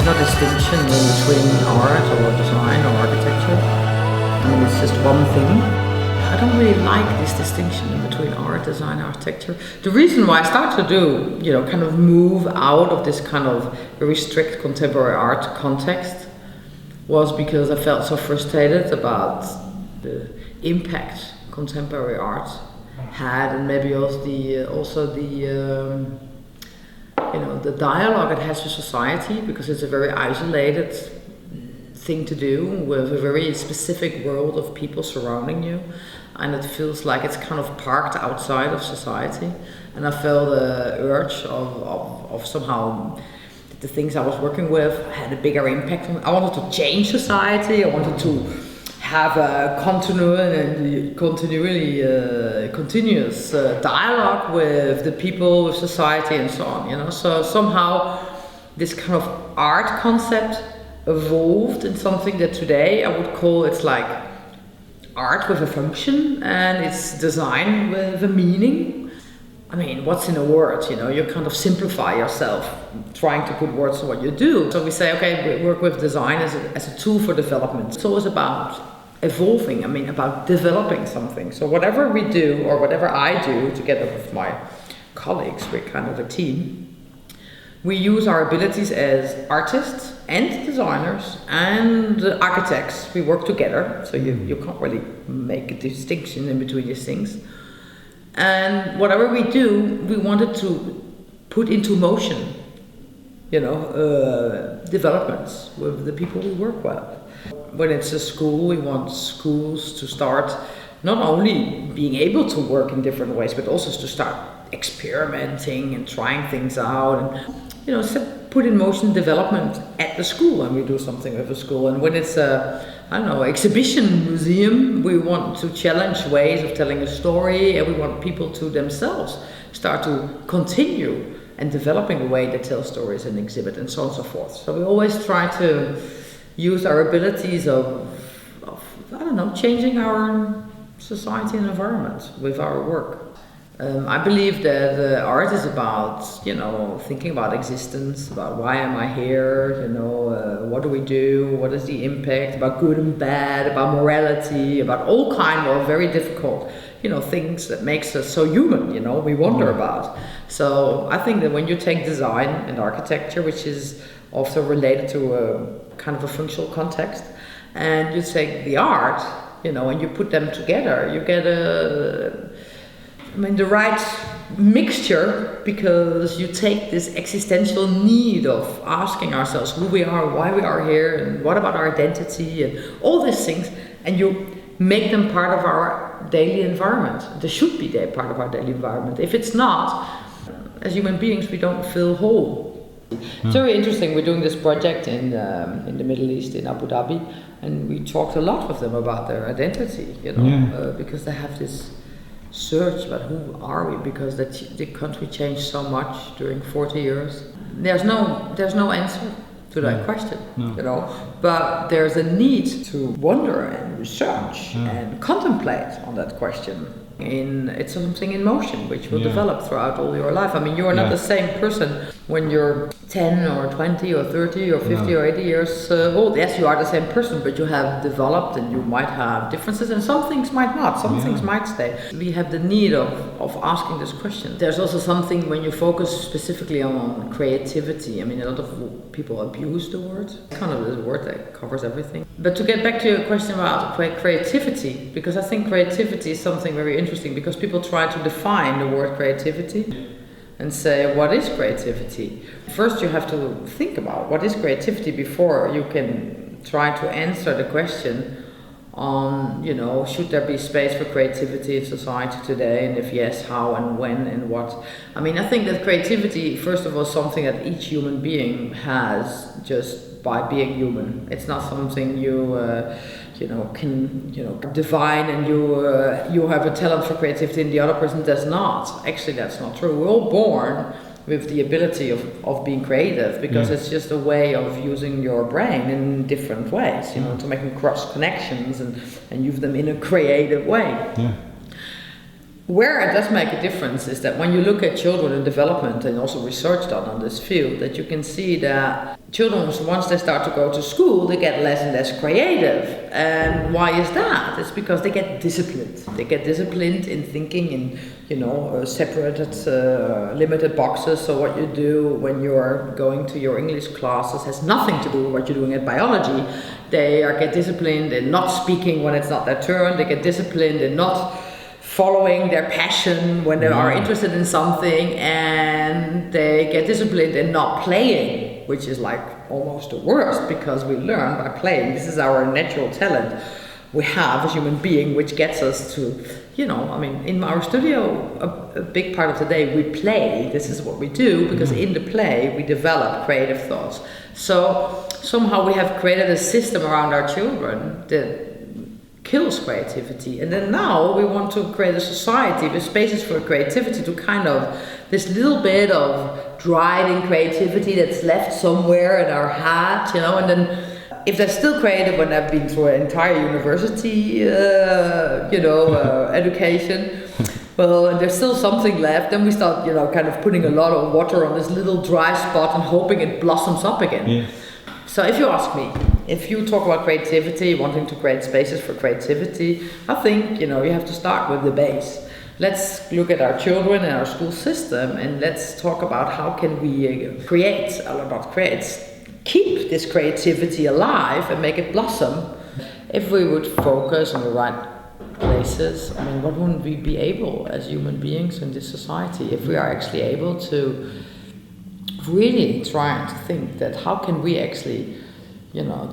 there's no distinction between art or design or architecture. I mean, it's just one thing. I don't really like this distinction between art, design, and architecture. The reason why I started to do, kind of move out of this kind of very strict contemporary art context was because I felt so frustrated about the impact contemporary art had, and maybe also the dialogue it has with society, because it's a very isolated thing to do with a very specific world of people surrounding you, and it feels like it's kind of parked outside of society. And I felt the urge of somehow the things I was working with had a bigger impact on. I wanted to change society. I wanted to have a continuous dialogue with the people, with society, and so on. So somehow this kind of art concept evolved in something that today I would call it's like art with a function, and it's design with a meaning. I mean, what's in a word? You kind of simplify yourself trying to put words to what you do. So we say, okay, we work with design as a tool for development. It's always about evolving, about developing something. So whatever we do, or whatever I do together with my colleagues, we're kind of a team, we use our abilities as artists and designers and architects. We work together, so you can't really make a distinction in between these things. And whatever we do, we wanted to put into motion, developments with the people we work with. When it's a school, we want schools to start not only being able to work in different ways, but also to start experimenting and trying things out, and put in motion development at the school, and we do something with the school. And when it's exhibition museum, we want to challenge ways of telling a story, and we want people to themselves start to continue and developing a way they tell stories and exhibit, and so on and so forth. So we always try to use our abilities of changing our society and environment with our work. I believe that art is about, thinking about existence, about why am I here, what do we do, what is the impact, about good and bad, about morality, about all kind of very difficult, things that makes us so human, we wonder about. So I think that when you take design and architecture, which is also related to a kind of a functional context, and you take the art, and you put them together, you get the right mixture, because you take this existential need of asking ourselves who we are, why we are here, and what about our identity, and all these things, and you make them part of our daily environment. They should be part of our daily environment. If it's not, as human beings, we don't feel whole. It's very interesting. We're doing this project in the Middle East, in Abu Dhabi, and we talked a lot with them about their identity, because they have this search about who are we, because the country changed so much during 40 years. There's no answer to that question, but there's a need to wonder and research and contemplate on that question. It's something in motion which will develop throughout all your life. You are not the same person when you're 10 or 20 or 30 or 50 or 80 years old. Yes, you are the same person, but you have developed, and you might have differences, and some things might not, some things might stay. We have the need of asking this question. There's also something when you focus specifically on creativity. A lot of people abuse the word. It's kind of the word that covers everything. But to get back to your question about creativity, because I think creativity is something very interesting, because people try to define the word creativity and say, what is creativity? First you have to think about what is creativity before you can try to answer the question on, should there be space for creativity in society today, and if yes, how and when and what. I think that creativity, first of all, is something that each human being has just by being human. It's not something you can divine, and you have a talent for creativity and the other person does not. Actually, that's not true. We're all born with the ability of being creative, because it's just a way of using your brain in different ways, to make cross connections and use them in a creative way. Where it does make a difference is that when you look at children in development, and also research done on this field, that you can see that children, once they start to go to school, they get less and less creative. And why is that? It's because they get disciplined. They get disciplined in thinking in, separated, limited boxes. So what you do when you're going to your English classes has nothing to do with what you're doing at biology. They get disciplined in not speaking when it's not their turn. They get disciplined in not following their passion when they are interested in something, and they get disciplined in not playing, which is like almost the worst, because we learn by playing. This is our natural talent we have as human being, which gets us to, in our studio, a big part of the day we play. This is what we do, because in the play we develop creative thoughts. So somehow we have created a system around our children that kills creativity, and then now we want to create a society with spaces for creativity, to kind of this little bit of dried in creativity that's left somewhere in our head, and then if they're still creative when they've been through an entire university education, well, and there's still something left, then we start kind of putting a lot of water on this little dry spot and hoping it blossoms up again. So if you ask me, if you talk about creativity, wanting to create spaces for creativity, I think, you have to start with the base. Let's look at our children and our school system, and let's talk about how can we keep this creativity alive and make it blossom. If we would focus on the right places, what wouldn't we be able as human beings in this society if we are actually able to really trying to think that how can we actually,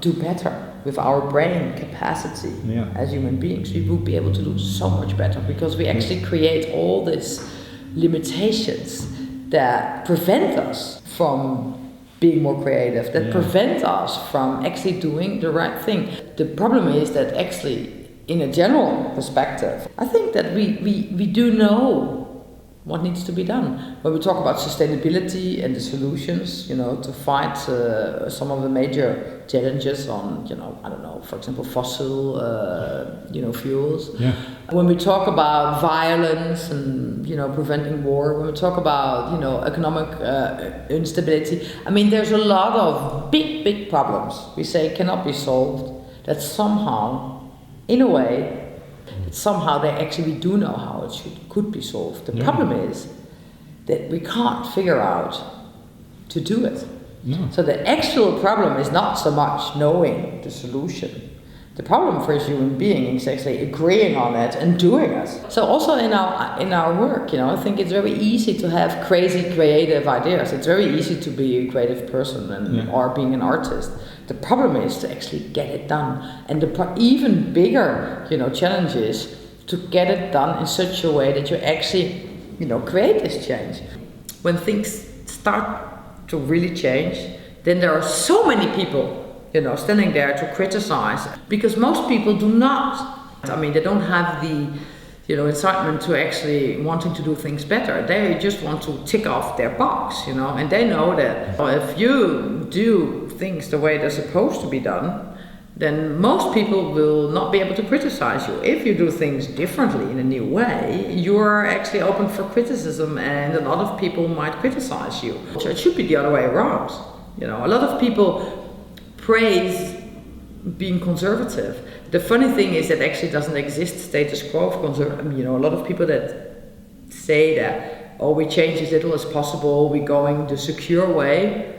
do better with our brain capacity as human beings. We would be able to do so much better, because we actually create all these limitations that prevent us from being more creative, that prevent us from actually doing the right thing. The problem is that actually, in a general perspective, I think that we do know what needs to be done. When we talk about sustainability and the solutions, to fight some of the major challenges on, for example, fossil, fuels. When we talk about violence and, preventing war, when we talk about, economic instability, there's a lot of big problems we say cannot be solved, that somehow, in a way, somehow they actually do know how it could be solved. The problem is that we can't figure out to do it. So the actual problem is not so much knowing the solution. The problem for a human being is actually agreeing on it and doing it. So also in our work, I think it's very easy to have crazy creative ideas. It's very easy to be a creative person or being an artist. The problem is to actually get it done. And the even bigger, challenge is to get it done in such a way that you actually, create this change. When things start to really change, then there are so many people, standing there to criticize, because most people do not. They don't have the, incitement to actually wanting to do things better. They just want to tick off their box, and they know that if you do things the way they're supposed to be done, then most people will not be able to criticize you. If you do things differently in a new way, you're actually open for criticism, and a lot of people might criticize you. So it should be the other way around. A lot of people praise being conservative. The funny thing is that actually doesn't exist status quo of conservative. A lot of people that say that, we change as little as possible, we're going the secure way.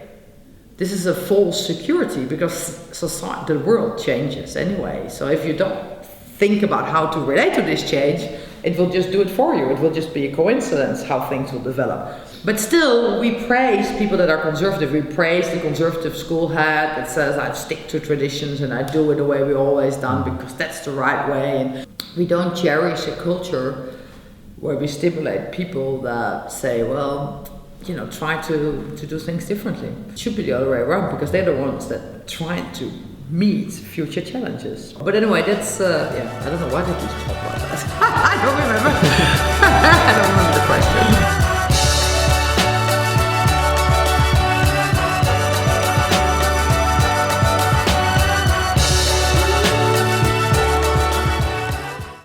This is a false security, because society, the world changes anyway. So if you don't think about how to relate to this change, it will just do it for you. It will just be a coincidence how things will develop. But still, we praise people that are conservative. We praise the conservative school head that says, I stick to traditions and I do it the way we've always done because that's the right way. And we don't cherish a culture where we stimulate people that say, well, try to do things differently. It should be the other way around, because they're the ones that try to meet future challenges. But anyway, that's, I don't know why did we talk about that. I don't remember. I don't remember the question.